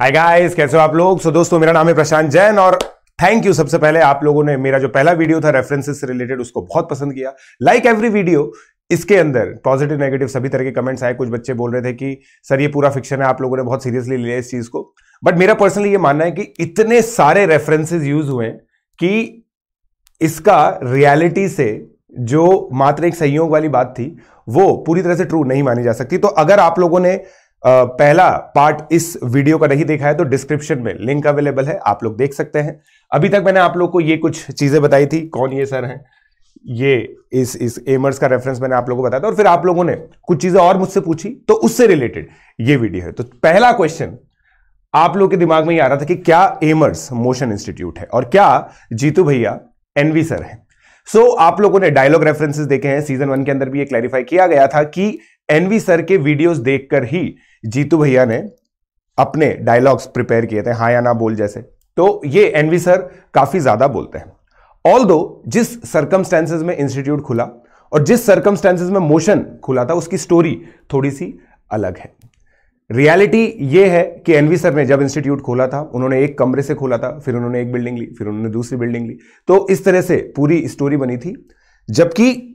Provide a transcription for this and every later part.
Hi guys, कैसे हो आप लोग। दोस्तों, मेरा नाम है प्रशांत जैन और थैंक यू। सबसे पहले आप लोगों ने मेरा जो पहला वीडियो था रेफरेंसेस से रिलेटेड, उसको बहुत पसंद किया। लाइक एवरी वीडियो, इसके अंदर पॉजिटिव नेगेटिव सभी तरह के कमेंट्स आए। कुछ बच्चे बोल रहे थे कि सर ये पूरा फिक्शन है, आप लोगों ने बहुत सीरियसली लिया इस चीज को। बट मेरा पर्सनली ये मानना है कि इतने सारे रेफरेंसेस यूज हुए कि इसका रियलिटी से जो मात्र एक संयोग वाली बात थी वो पूरी तरह से ट्रू नहीं मानी जा सकती। तो अगर आप लोगों ने पहला पार्ट इस वीडियो का नहीं देखा है तो डिस्क्रिप्शन में लिंक अवेलेबल है, आप लोग देख सकते हैं। अभी तक मैंने आप लोग को ये कुछ चीजें बताई थी। कौन ये सर हैं, ये इस एमर्स का रेफरेंस मैंने आप लोगों को बताया था और फिर आप लोगों ने कुछ चीजें और मुझसे पूछी तो उससे रिलेटेड ये वीडियो है। तो पहला क्वेश्चन आप लोग के दिमाग में ये आ रहा था कि क्या एमर्स मोशन इंस्टीट्यूट है और क्या जीतू भैया एनवी सर है। सो आप लोगों ने डायलॉग रेफरेंसेस देखे हैं। सीजन 1 के अंदर भी ये क्लैरिफाई किया गया था कि एनवी सर के वीडियोस देखकर ही जीतू भैया ने अपने डायलॉग्स प्रिपेयर किए थे, हाँ या ना बोल जैसे। तो ये एनवी सर काफी ज्यादा बोलते हैं। ऑल्दो जिस सर्कमस्टेंसेस में इंस्टीट्यूट खुला और जिस सर्कमस्टेंसेस में मोशन खुला था उसकी स्टोरी थोड़ी सी अलग है। रियलिटी ये है कि एनवी सर ने जब इंस्टीट्यूट खोला था उन्होंने एक कमरे से खोला था, फिर उन्होंने एक बिल्डिंग ली, फिर उन्होंने दूसरी बिल्डिंग ली। तो इस तरह से पूरी स्टोरी बनी थी। जबकि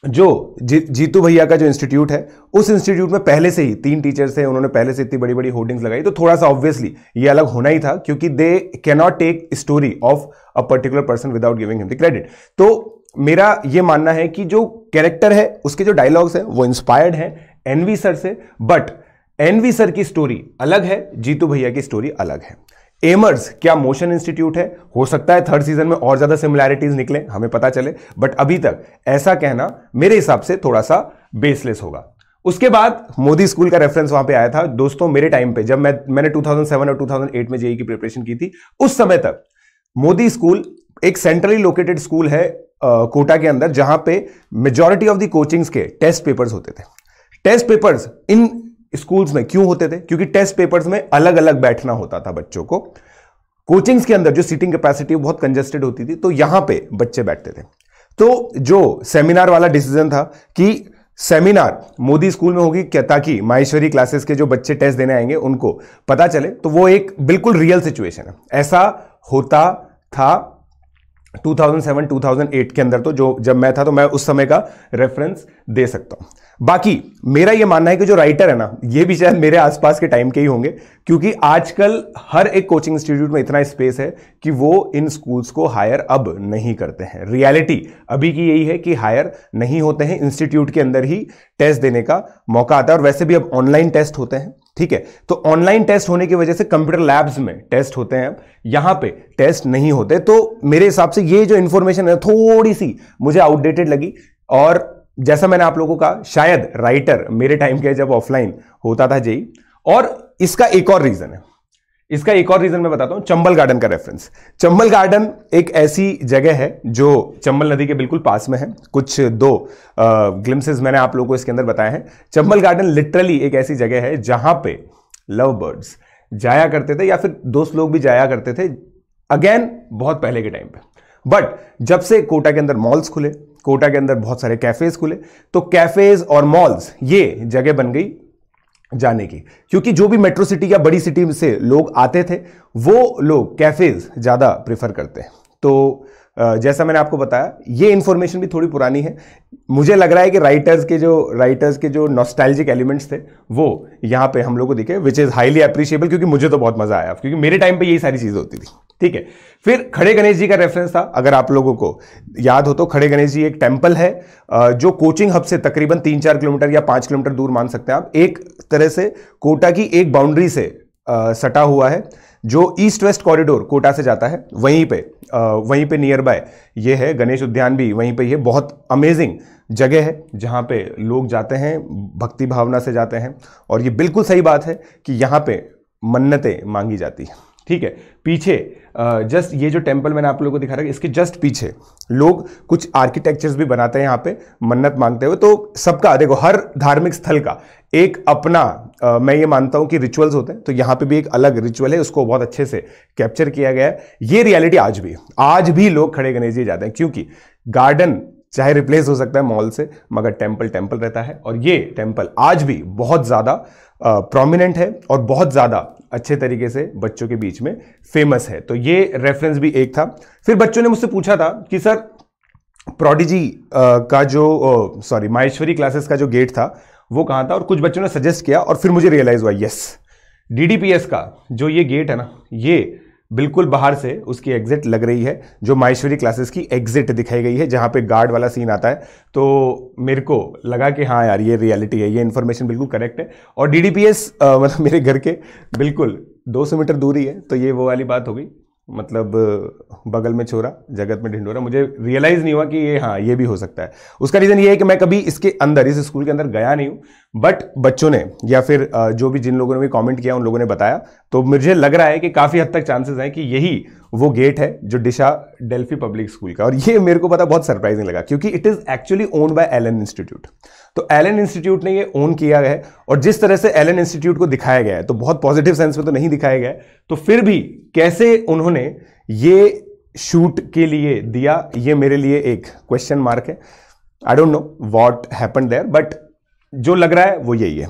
जो जीतू भैया का जो इंस्टीट्यूट है उस इंस्टीट्यूट में पहले से ही 3 टीचर्स थे, उन्होंने पहले से इतनी बड़ी बड़ी होर्डिंग्स लगाई। तो थोड़ा सा ऑब्वियसली ये अलग होना ही था क्योंकि they can not take story of a particular person without giving him the credit. तो मेरा ये मानना है कि जो कैरेक्टर है उसके जो डायलॉग्स हैं वो इंस्पायर्ड हैं एनवी सर से, बट एनवी सर की स्टोरी अलग है, जीतू भैया की स्टोरी अलग है। एमर्स क्या मोशन इंस्टीट्यूट है? हो सकता है 3rd सीजन में और ज्यादा सिमिलैरिटीज निकले, हमें पता चले, बट अभी तक ऐसा कहना मेरे हिसाब से थोड़ा सा बेसलेस होगा। उसके बाद मोदी स्कूल का रेफरेंस वहां पे आया था। दोस्तों, मेरे टाइम पे जब मैंने 2007 और 2008 में जेईई की प्रिपरेशन की थी, उस समय तक मोदी स्कूल एक सेंट्रली लोकेटेड स्कूल है कोटा के अंदर, जहां पे मेजॉरिटी ऑफ द कोचिंग्स के टेस्ट पेपर्स होते थे। टेस्ट पेपर्स इन स्कूल्स में क्यों होते थे? क्योंकि टेस्ट पेपर्स में अलग अलग बैठना होता था बच्चों को। कोचिंग्स के अंदर जो सीटिंग कैपेसिटी बहुत कंजेस्टेड होती थी, तो यहां पे बच्चे बैठते थे। तो जो सेमिनार वाला डिसीजन था कि सेमिनार मोदी स्कूल में होगी क्या, ताकि माहेश्वरी क्लासेस के जो बच्चे टेस्ट देने आएंगे उनको पता चले, तो वो एक बिल्कुल रियल सिचुएशन है। ऐसा होता था 2007-2008 के अंदर। तो जो जब मैं था तो मैं उस समय का रेफरेंस दे सकता हूं। बाकी मेरा यह मानना है कि जो राइटर है ना, ये भी शायद मेरे आसपास के टाइम के ही होंगे, क्योंकि आजकल हर एक कोचिंग इंस्टीट्यूट में इतना स्पेस है कि वो इन स्कूल्स को हायर अब नहीं करते हैं। रियलिटी अभी की यही है कि हायर नहीं होते हैं, इंस्टीट्यूट के अंदर ही टेस्ट देने का मौका आता है। और वैसे भी अब ऑनलाइन टेस्ट होते हैं, ठीक है। तो ऑनलाइन टेस्ट होने की वजह से कंप्यूटर लैब्स में टेस्ट होते हैं, यहां पे टेस्ट नहीं होते। तो मेरे हिसाब से ये जो इंफॉर्मेशन है थोड़ी सी मुझे आउटडेटेड लगी। और जैसा मैंने आप लोगों को कहा, शायद राइटर मेरे टाइम के जब ऑफलाइन होता था जेई। और इसका एक और रीजन है, इसका एक और रीजन मैं बताता हूं, चंबल गार्डन का रेफरेंस। चंबल गार्डन एक ऐसी जगह है जो चंबल नदी के बिल्कुल पास में है। कुछ 2 ग्लिम्सेस मैंने आप लोगों को इसके अंदर बताए हैं। चंबल गार्डन लिटरली एक ऐसी जगह है जहां पे लव बर्ड्स जाया करते थे, या फिर दोस्त लोग भी जाया करते थे, अगेन बहुत पहले के टाइम पे। बट जब से कोटा के अंदर मॉल्स खुले, कोटा के अंदर बहुत सारे कैफेज खुले, तो कैफेज और मॉल्स ये जगह बन गई जाने की। क्योंकि जो भी मेट्रो सिटी या बड़ी सिटी से लोग आते थे वो लोग कैफेज ज्यादा प्रेफर करते हैं। तो जैसा मैंने आपको बताया, ये इंफॉर्मेशन भी थोड़ी पुरानी है। मुझे लग रहा है कि राइटर्स के जो नॉस्टैल्जिक एलिमेंट्स थे वो यहां पे हम लोग को दिखे, विच इज हाईली अप्रिशिएबल, क्योंकि मुझे तो बहुत मजा आया, क्योंकि मेरे टाइम पे यही सारी चीजें होती थी, ठीक है। फिर खड़े गणेश जी का रेफरेंस था। अगर आप लोगों को याद हो तो खड़े गणेश जी एक टेम्पल है जो कोचिंग हब से तकरीबन 3-4 किलोमीटर या 5 किलोमीटर दूर मान सकते हैं आप। एक तरह से कोटा की एक बाउंड्री से सटा हुआ है, जो ईस्ट वेस्ट कॉरिडोर कोटा से जाता है, वहीं पे नियर बाय ये है। गणेश उद्यान भी वहीं पे, ये बहुत अमेजिंग जगह है जहां पे लोग जाते हैं, भक्ति भावना से जाते हैं। और ये बिल्कुल सही बात है कि यहां पे मन्नतें मांगी जाती हैं, ठीक है। पीछे जस्ट ये जो टेंपल मैंने आप लोगों को दिखा रहा है, इसके जस्ट पीछे लोग कुछ आर्किटेक्चर्स भी बनाते हैं यहाँ पे मन्नत मांगते हुए। तो सबका देखो, हर धार्मिक स्थल का एक अपना मैं ये मानता हूं कि रिचुअल्स होते हैं। तो यहाँ पे भी एक अलग रिचुअल है, उसको बहुत अच्छे से कैप्चर किया गया है। ये रियलिटी आज भी लोग खड़े गणेश जी जाते हैं, क्योंकि गार्डन चाहे रिप्लेस हो सकता है मॉल से, मगर टेम्पल टेम्पल रहता है। और ये टेम्पल आज भी बहुत ज्यादा प्रोमिनेंट है और बहुत ज्यादा अच्छे तरीके से बच्चों के बीच में फेमस है। तो ये रेफरेंस भी एक था। फिर बच्चों ने मुझसे पूछा था कि सर प्रोडिजी का जो माहेश्वरी क्लासेस का जो गेट था वो कहां था, और कुछ बच्चों ने सजेस्ट किया और फिर मुझे रियलाइज हुआ यस, डीडीपीएस का जो ये गेट है ना, ये बिल्कुल बाहर से उसकी एग्जिट लग रही है, जो माहेश्वरी क्लासेस की एग्जिट दिखाई गई है, जहां पे गार्ड वाला सीन आता है। तो मेरे को लगा कि हाँ यार ये रियलिटी है, ये इन्फॉर्मेशन बिल्कुल करेक्ट है। और डीडीपीएस मतलब मेरे घर के बिल्कुल 200 मीटर दूरी है, तो ये वो वाली बात हो गई, मतलब बगल में छोरा जगत में ढिंडोरा। मुझे रियलाइज नहीं हुआ कि ये हाँ ये भी हो सकता है। उसका रीजन ये है कि मैं कभी इसके अंदर, इस स्कूल के अंदर गया नहीं हूं, बट बच्चों ने या फिर जो भी जिन लोगों ने भी कमेंट किया उन लोगों ने बताया, तो मुझे लग रहा है कि काफी हद तक चांसेस हैं कि यही वो गेट है जो दिशा डेल्फी पब्लिक स्कूल का। और ये मेरे को पता बहुत सरप्राइजिंग लगा, क्योंकि it is actually owned by Allen institute. तो एलन इंस्टीट्यूट ने ये ओन किया है, और जिस तरह से एलन इंस्टीट्यूट को दिखाया गया है तो बहुत पॉजिटिव सेंस में तो नहीं दिखाया गया है, तो फिर भी कैसे उन्होंने ये शूट के लिए दिया, ये मेरे लिए एक क्वेश्चन मार्क है। I don't know what happened there, but जो लग रहा है वो यही है।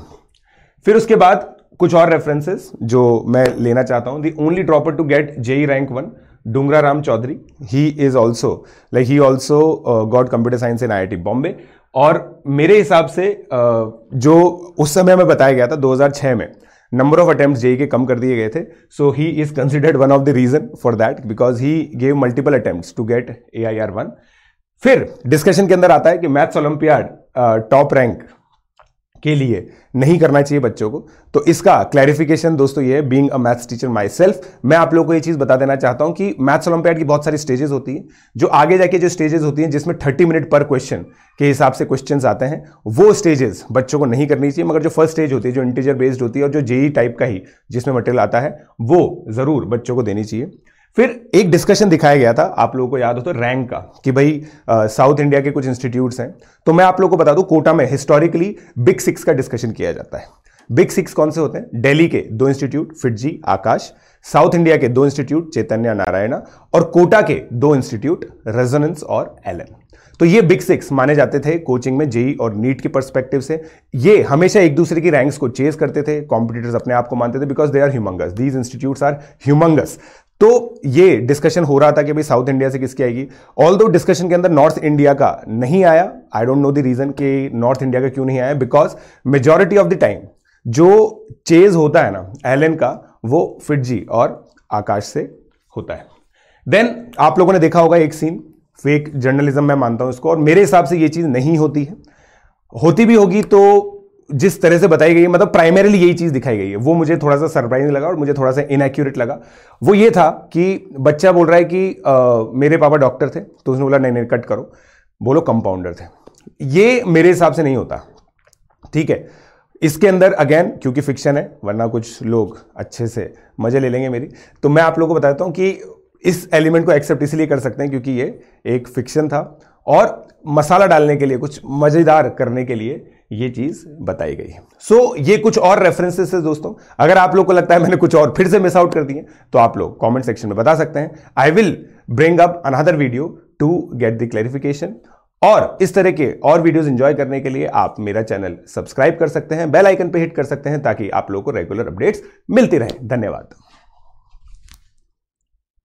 फिर उसके बाद कुछ और रेफरेंसेस जो मैं लेना चाहता हूं। The only dropper to get JEE rank 1, Dungra Ram Chaudhary, he is also he also got computer science in IIT Bombay. और मेरे हिसाब से जो उस समय में बताया गया था 2006 में नंबर ऑफ अटेम्प्ट्स जेई के कम कर दिए गए थे, so he is considered one of the reason for that, because he gave multiple attempts to get AIR 1। फिर डिस्कशन के अंदर आता है कि मैथ्स ओलंपियाड टॉप रैंक के लिए नहीं करना चाहिए बच्चों को। तो इसका क्लैरिफिकेशन दोस्तों ये है, being a maths teacher my self, मैं आप लोगों को ये चीज बता देना चाहता हूं कि मैथ्स ओलंपियाड की बहुत सारी स्टेजेस होती हैं, जो आगे जाके जो स्टेजेस होती हैं जिसमें 30 मिनट पर क्वेश्चन के हिसाब से क्वेश्चंस आते हैं, वो स्टेजेस बच्चों को नहीं करनी चाहिए। मगर जो फर्स्ट स्टेज होती है, जो इंटीजर बेस्ड होती है और जो जेई टाइप का ही जिसमें मटेरियल आता है, वो जरूर बच्चों को देनी चाहिए। फिर एक डिस्कशन दिखाया गया था, आप लोगों को याद हो तो, रैंक का, कि भाई साउथ इंडिया के कुछ इंस्टीट्यूट्स हैं। तो मैं आप लोगों को बता दूं, कोटा में हिस्टोरिकली बिग 6 का डिस्कशन किया जाता है। बिग 6 कौन से होते हैं? दिल्ली के 2 इंस्टीट्यूट, फिटजी, आकाश, साउथ इंडिया के 2 इंस्टीट्यूट, चैतन्य नारायणा, और कोटा के 2 इंस्टीट्यूट, रेजोनेंस और एलन। तो ये बिग 6 माने जाते थे कोचिंग में जेई और नीट की पर्सपेक्टिव से। ये हमेशा एक दूसरे की रैंक्स को चेस करते थे, कॉम्पिटिटर्स अपने आप को मानते थे, because they are humongous, these institutes are humongous. तो ये डिस्कशन हो रहा था कि भाई साउथ इंडिया से किसकी आएगी। ऑल्दो डिस्कशन के अंदर नॉर्थ इंडिया का नहीं आया, I don't know the reason कि नॉर्थ इंडिया का क्यों नहीं आया, because majority of the time जो चेज होता है ना एलन का, वो फिटजी और आकाश से होता है। देन आप लोगों ने देखा होगा एक सीन, फेक जर्नलिज्म मैं मानता हूं इसको, और मेरे हिसाब से ये चीज नहीं होती है। होती भी होगी तो जिस तरह से बताई गई है, मतलब प्राइमरीली यही चीज दिखाई गई है, वो मुझे थोड़ा सा सरप्राइजिंग लगा और मुझे थोड़ा सा इनएक्यूरेट लगा। वो ये था कि बच्चा बोल रहा है कि मेरे पापा डॉक्टर थे, तो उसने बोला नहीं नहीं कट करो, बोलो कंपाउंडर थे। ये मेरे हिसाब से नहीं होता, ठीक है। इसके अंदर अगेन क्योंकि फिक्शन है, वरना कुछ लोग अच्छे से मजे ले लेंगे मेरी, तो मैं आप लोगों को बताता हूं कि इस एलिमेंट को एक्सेप्ट इसलिए कर सकते हैं क्योंकि ये एक फिक्शन था, और मसाला डालने के लिए, कुछ मजेदार करने के लिए ये चीज बताई गई है। सो ये कुछ और रेफरेंसेस है दोस्तों। अगर आप लोग को लगता है मैंने कुछ और फिर से मिस आउट कर दिए, तो आप लोग कमेंट सेक्शन में बता सकते हैं। I will bring up another video to get the clarification. और इस तरह के और वीडियोस एंजॉय करने के लिए आप मेरा चैनल सब्सक्राइब कर सकते हैं, बेल आइकन पे हिट कर सकते हैं, ताकि आप लोगों को रेगुलर अपडेट्स मिलती रहे। धन्यवाद।